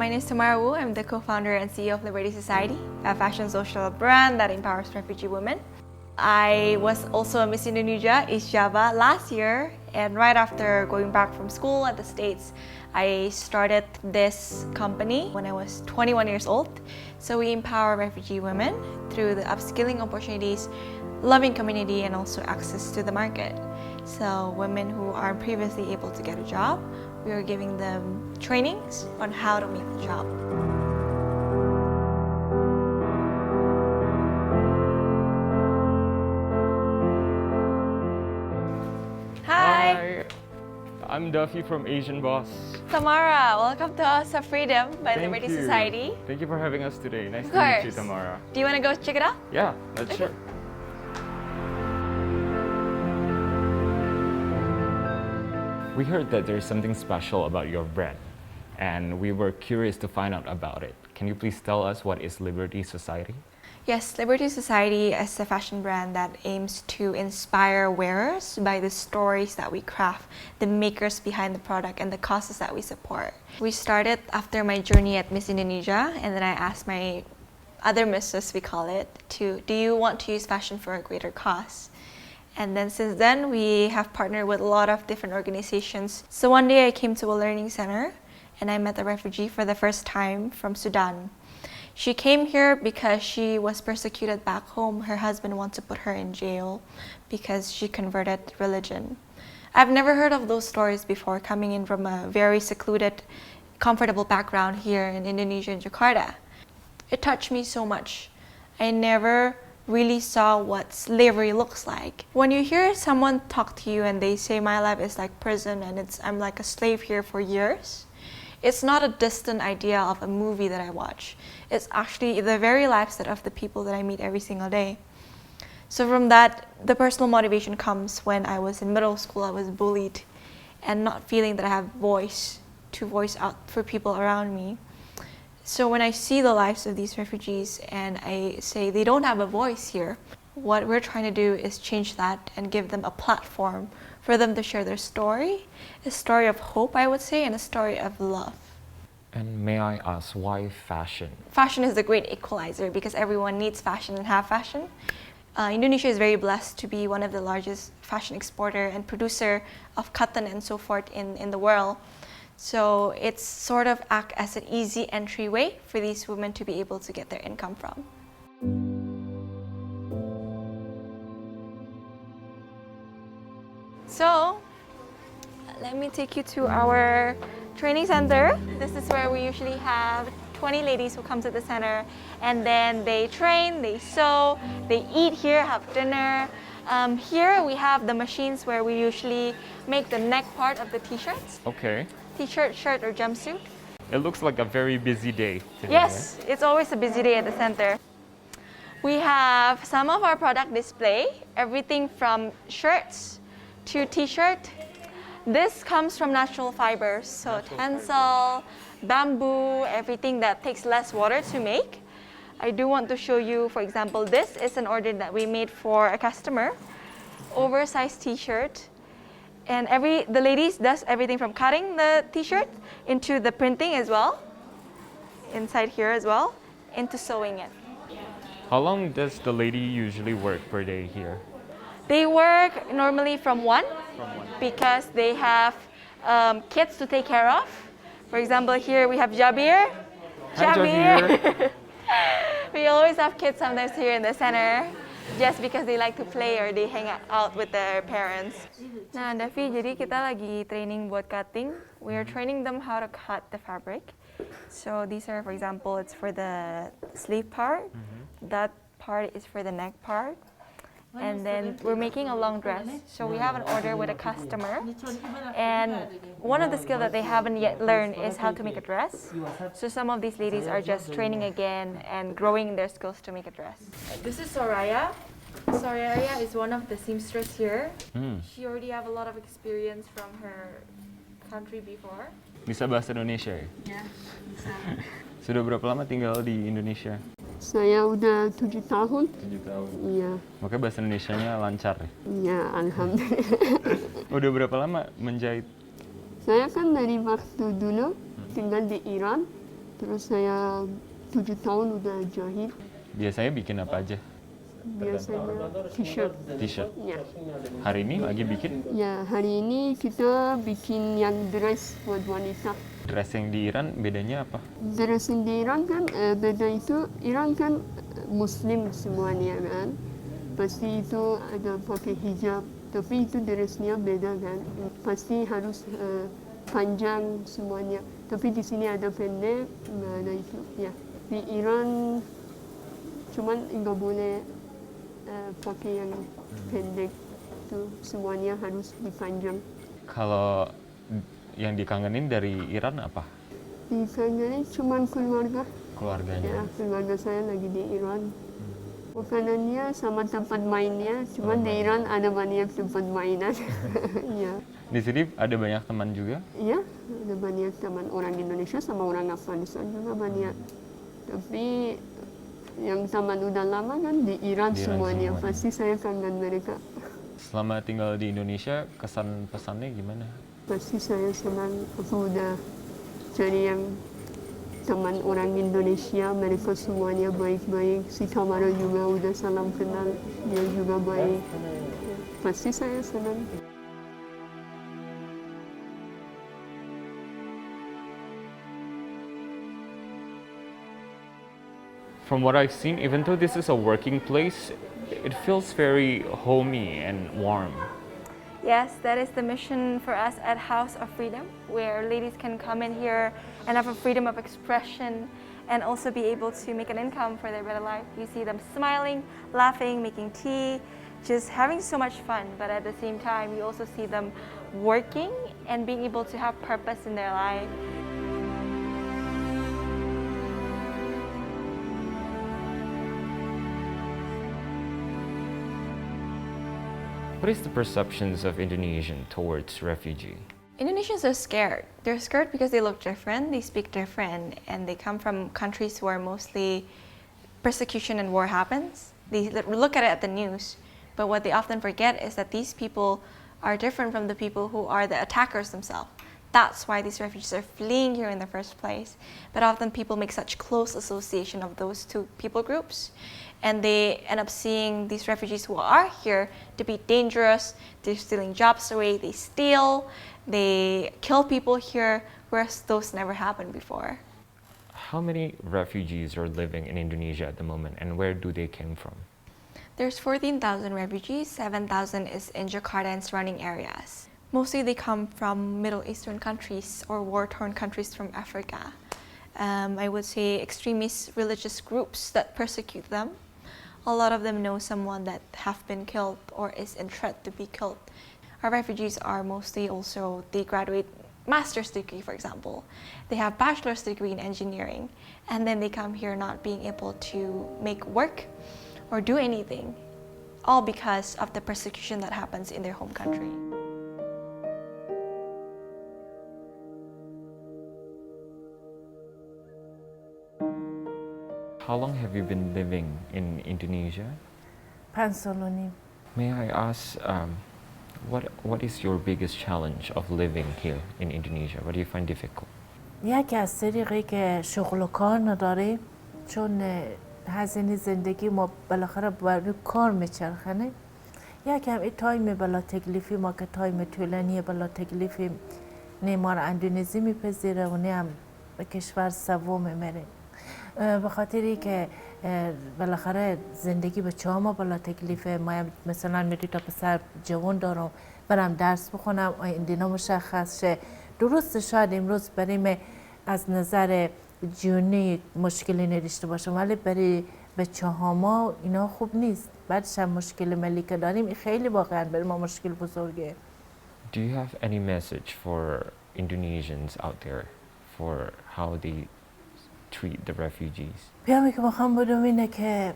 my name is Tamara. I'm the co-founder and CEO of Liberty Society, a fashion social brand that empowers refugee women. I was also a Miss Indonesia East Java last year, and right after going back from school at the States, I started this company when I was 21 years old. So we empower refugee women through the upskilling opportunities, loving community, and also access to the market. So women who aren't previously able to get a job, we are giving them trainings on how to make the job. Hi! I'm Duffy from Asian Boss. Tamara, welcome to House of Freedom by Thank Liberty you. Society. Thank you for having us today. Nice Of to meet you, course. Tamara. Do you want to go check it out? Yeah, that's Okay. sure. We heard that there's something special about your brand, and we were curious to find out about it. Can you please tell us what is Liberty Society? Yes, Liberty Society is a fashion brand that aims to inspire wearers by the stories that we craft, the makers behind the product, and the causes that we support. We started after my journey at Miss Indonesia, and then I asked my other missus, we call it, do you want to use fashion for a greater cause? And then since then, we have partnered with a lot of different organizations. So one day I came to a learning center, and I met a refugee for the first time from Sudan. She came here because she was persecuted back home. Her husband wanted to put her in jail because she converted religion. I've never heard of those stories before, coming in from a very secluded, comfortable background here in Indonesia, in Jakarta. It touched me so much. I never really saw what slavery looks like. When you hear someone talk to you and they say, my life is like prison and I'm like a slave here for years, it's not a distant idea of a movie that I watch. It's actually the very lives of the people that I meet every single day. So from that, the personal motivation comes when I was in middle school. I was bullied and not feeling that I have voice to voice out for people around me. So when I see the lives of these refugees and I say they don't have a voice here, what we're trying to do is change that and give them a platform for them to share their story, a story of hope, I would say, and a story of love. And may I ask, why fashion? Fashion is the great equalizer because everyone needs fashion and have fashion. Indonesia is very blessed to be one of the largest fashion exporter and producer of cotton and so forth in the world. So it's sort of act as an easy entryway for these women to be able to get their income from. So let me take you to our training center. This is where we usually have 20 ladies who come to the center, and then they train, they sew, they eat here, have dinner. Here we have the machines where we usually make the neck part of the t-shirts. Okay. T-shirt, shirt, or jumpsuit. It looks like a very busy day today. Yes, it's always a busy day at the center. We have some of our product display, everything from shirts to t-shirt. This comes from natural fibers, so tencel, bamboo, everything that takes less water to make. I do want to show you, for example, this is an order that we made for a customer, oversized t-shirt. And the ladies does everything from cutting the t-shirt into the printing as well, inside here as well, into sewing it. How long does the lady usually work per day here? They work normally from 1 because they have kids to take care of. For example, here we have Jabir. Hi, Jabir. We always have kids sometimes here in the center just because they like to play or they hang out with their parents. Nah, Davi, jadi kita lagi training buat cutting. We are training them how to cut the fabric. So these are, for example, it's for the sleeve part. That part is for the neck part. And then we're making a long dress. So we have an order with a customer. And one of the skills that they haven't yet learned is how to make a dress. So some of these ladies are just training again and growing their skills to make a dress. This is Soraya. Soraya is one of the seamstress here. She already have a lot of experience from her country before. Bisa bahasa Indonesia ya? Ya, bisa. Sudah berapa lama tinggal di Indonesia? Saya udah 7 tahun. 7 tahun. Iya. Makanya bahasa Indonesianya lancar ya? Iya, alhamdulillah. Udah berapa lama menjahit? Saya kan dari waktu dulu tinggal di Iran. Terus saya 7 tahun udah jahit. Biasanya bikin apa aja? Biasanya t-shirt. T-shirt. Ya. Hari ini lagi bikin Ya, hari ini kita bikin yang dress buat wanita. dress yang di Iran, bedanya apa? Dress yang di Iran kan beda itu, Iran kan Muslim semuanya kan. Pasti itu ada pakai hijab, tapi itu dressnya beda kan. Pasti harus panjang semuanya. Tapi di sini ada pendek, nggak ada itu. Ya, di Iran cuman nggak boleh pakai yang pendek. Itu semuanya harus dipanjang. Kalau yang dikangenin dari Iran apa? Dikangenin cuman keluarga. Keluarganya. Ya, keluarga saya lagi di Iran. Makanannya sama tempat mainnya, cuman di Iran ada banyak tempat mainan. Ya. Di sini ada banyak teman juga? Iya, ada banyak teman orang Indonesia sama orang Afghanistan juga banyak. Tapi yang teman udah lama kan di Iran semuanya, pasti saya kangen mereka. Selama tinggal di Indonesia, kesan pesannya gimana? Pasti saya senang, aku udah cari yang teman orang Indonesia, mereka semuanya baik-baik. Si Tamara juga udah salam kenal, dia juga baik. Pasti saya senang. From what I've seen, even though this is a working place, it feels very homey and warm. Yes, that is the mission for us at House of Freedom, where ladies can come in here and have a freedom of expression and also be able to make an income for their better life. You see them smiling, laughing, making tea, just having so much fun. But at the same time, you also see them working and being able to have purpose in their life. What is the perceptions of Indonesian towards refugee? Indonesians are scared. They're scared because they look different, they speak different, and they come from countries where mostly persecution and war happens. They look at it at the news, but what they often forget is that these people are different from the people who are the attackers themselves. That's why these refugees are fleeing here in the first place. But often people make such close association of those two people groups, and they end up seeing these refugees who are here to be dangerous. They're stealing jobs away, they steal, they kill people here, whereas those never happened before. How many refugees are living in Indonesia at the moment, and where do they come from? There's 14,000 refugees, 7,000 is in Jakarta and surrounding areas. Mostly they come from Middle Eastern countries or war-torn countries from Africa. I would say extremist religious groups that persecute them. A lot of them know someone that have been killed or is in threat to be killed. Our refugees are mostly also, they graduate master's degree, for example. They have bachelor's degree in engineering, and then they come here not being able to make work or do anything, all because of the persecution that happens in their home country. How long have you been living in Indonesia? 5 سال و نیم. May I ask, what is your biggest challenge of living here in Indonesia? What do you find difficult? یکی از طریقی که شغل و کار نداریم، چون هزینه زندگی ما بالاخره برای کار میچرخنه. یکی هم این تایم بلا تکلیفی ما که تایم طولانی بلا تکلیفی نه ما را اندونزی میپذیره و نه هم به کشور سوم میره. به خاطری که بالاخره زندگی به چه ما بالا تکلیفه، ما مثلا میری تا پسر جوان دارم برم درس بخونم اینا مشخص شه. درسته شاید امروز بریم از نظر جونی مشکلی نداشته باشم، ولی برای بچه ها ما اینا خوب نیست. بعدش هم مشکل ملی که داریم خیلی واقعا برای ما مشکل بزرگه. Do you have any message for Indonesians out there for how they treat the refugees? پیامی که بخوام بدم اینه که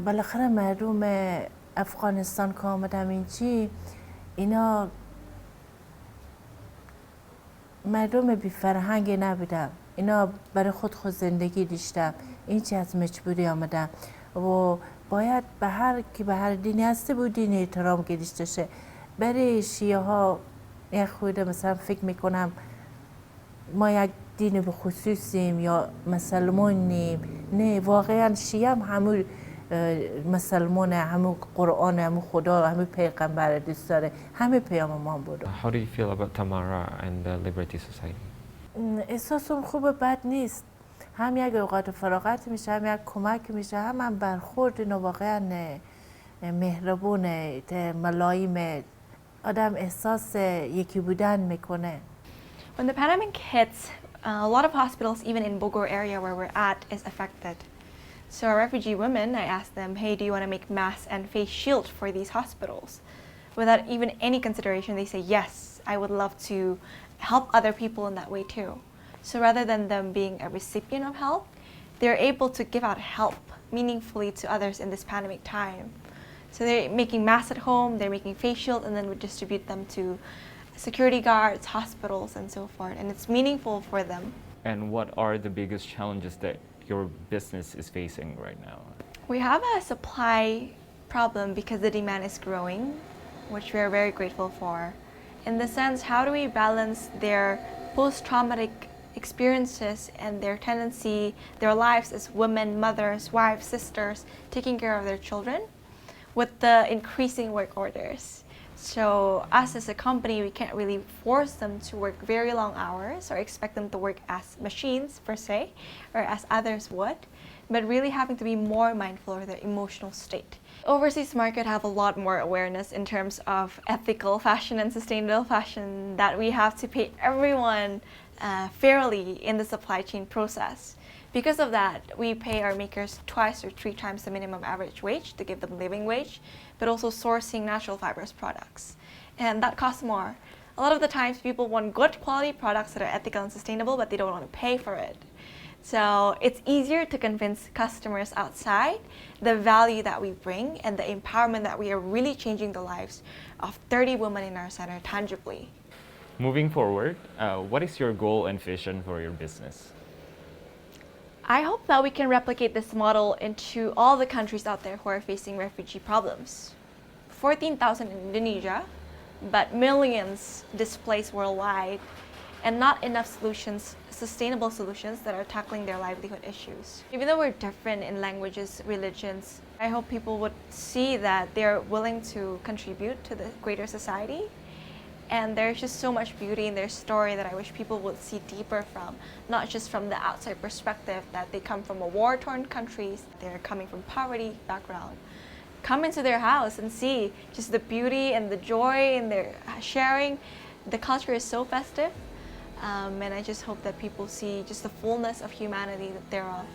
بالاخره مردم افغانستان که آمدم اینجی، اینا مردم بی فرهنگ نبودم. اینا برای خود زندگی داشتم. این چی از مجبوری آمدم و باید به هر کی به هر دینی هسته بود دین احترام گذاشته شه. برای شیعه ها یک خورده مثلا فکر میکنم ما یک دین به خصوصیم یا مسلمانیم. نه واقعا شیعه هم همون مسلمان، همون قرآن، همون خدا، همون پیغمبر دوست داره، همه پیام ما بوده. How do you feel about Tamara and the Liberty Society? احساسم خوب بد نیست. هم یک اوقات فراغت میشه، هم یک کمک میشه، هم برخورد اینا واقعا مهربونه، ملایم، آدم احساس یکی بودن میکنه. When the pandemic hits, a lot of hospitals, even in Bogor area where we're at, is affected. So our refugee women, I asked them, hey, do you want to make masks and face shield for these hospitals? Without even any consideration, they say, yes, I would love to help other people in that way too. So rather than them being a recipient of help, they're able to give out help meaningfully to others in this pandemic time. So they're making masks at home, they're making face shields, and then we distribute them to security guards, hospitals, and so forth. And it's meaningful for them. And what are the biggest challenges that your business is facing right now? We have a supply problem because the demand is growing, which we are very grateful for. In the sense, how do we balance their post-traumatic experiences and their tendency, their lives as women, mothers, wives, sisters, taking care of their children with the increasing work orders? So us as a company, we can't really force them to work very long hours or expect them to work as machines per se, or as others would, but really having to be more mindful of their emotional state. Overseas market have a lot more awareness in terms of ethical fashion and sustainable fashion, that we have to pay everyone fairly in the supply chain process. Because of that, we pay our makers 2 or 3 times the minimum average wage to give them living wage, but also sourcing natural fibers products. And that costs more. A lot of the times people want good quality products that are ethical and sustainable, but they don't want to pay for it. So it's easier to convince customers outside the value that we bring and the empowerment that we are really changing the lives of 30 women in our center tangibly. Moving forward, what is your goal and vision for your business? I hope that we can replicate this model into all the countries out there who are facing refugee problems. 14,000 in Indonesia, but millions displaced worldwide, and not enough solutions, sustainable solutions that are tackling their livelihood issues. Even though we're different in languages, religions, I hope people would see that they're willing to contribute to the greater society. And there's just so much beauty in their story that I wish people would see deeper from, not just from the outside perspective that they come from a war-torn countries, they're coming from poverty background. Come into their house and see just the beauty and the joy and their sharing. The culture is so festive, and I just hope that people see just the fullness of humanity that thereof.